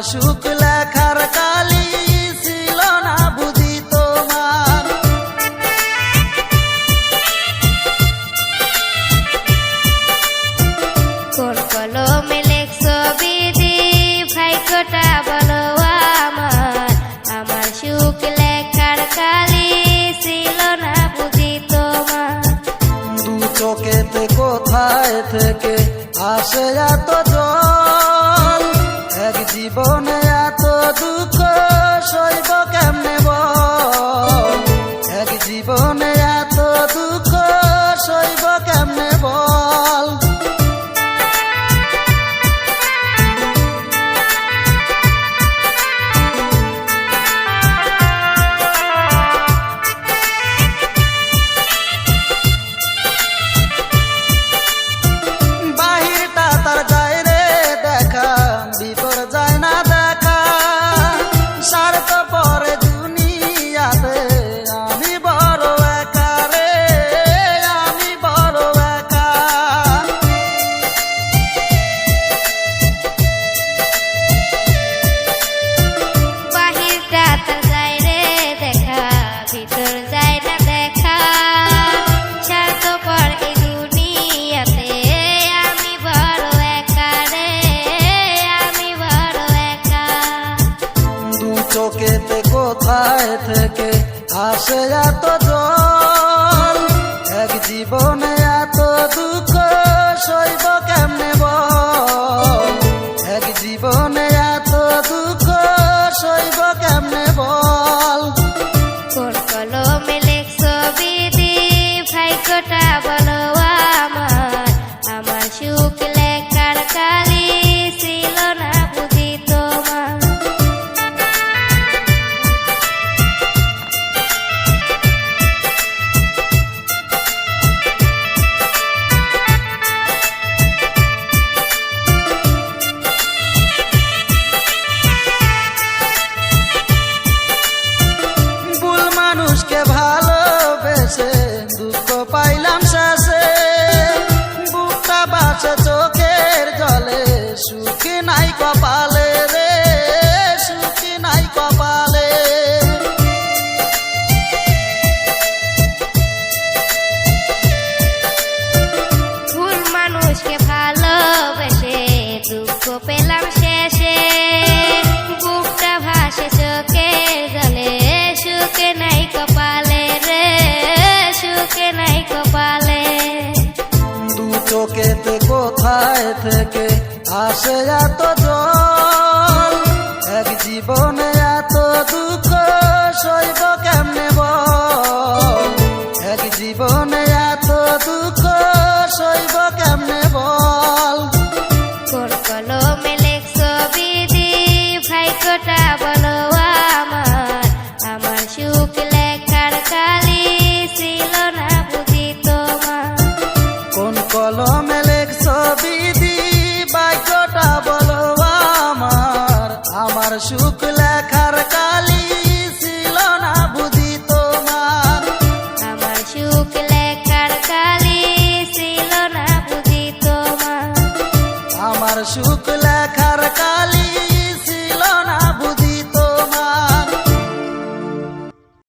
সুখ লেখার কালি ছিল না বুঝি তোমার। কোন কলমে লেখছো বিধি ভাগ্যটা বলো আমার, আমার সুখ লেখার কালি ছিল না বুঝি তোমার। দু চোখেতে কোথায় থেকে আসে এত জল, এক জীবনে এত দুঃখ সইব কেমনে বল, এক জীবনে এত দুঃখ সইব কেমনে বল। বাহিরটা তার যায় রে দেখা, ভিতর যায় না দেখা, স্বার্থ পরে দুনিয়াতে আমি বড় একা রে, আমি বড় একা। বাহিরটা তার যায় রে দেখা, ভিতর যায় না দেখা, স্বার্থপর এই দুনিয়াতে আমি বড় একা রে, আমি বড় একা। দু চোখেতে কোথায় থেকে আসে এত জল, এক জীবনে এত দুঃখ সইব কেমনে বল, এক জীবনে এত দুঃখ সইব কেমনে বল। কোন কলমে লেখছো বিধি ভাগ্যটা বলো আমার, আমার সুখ লেখার কালি ছিল না বুঝি তোমার। ভুল মানুষকে ভালোবেসে দুঃখ পাইলাম শেষে, বুকটা বাসে চোখের জলে, সুখ নাই কপালে রে, সুখ নাই কপালে। ভুল মানুষকে ভালোবেসে দুঃখ পেলাম শেষে, বুকটা ভাসে চোখের জলে, সুখে নাই কপালে রে, সুখে নাই কপালে। দু চোখেতে কোথায় থেকে আসে এত জল, এক জীবনে এত দুঃখ সইব কেমনে বল, এক জীবনে এত দুঃখ সইব কেমনে বল। কোন কলমে লেখছো বিধি ভাগ্যটা বলো আমার, আমার সুখ লেখার কালি ছিল না বুঝি তোমার। কোন কলমে লেখছো বিধি ভাগ্যটা বলো আমার, আমার সুখ লেখার কালি ছিল না বুঝি তোমার। আমার সুখ লেখার কালি ছিল না বুঝি তোমার। আমার সুখ লেখা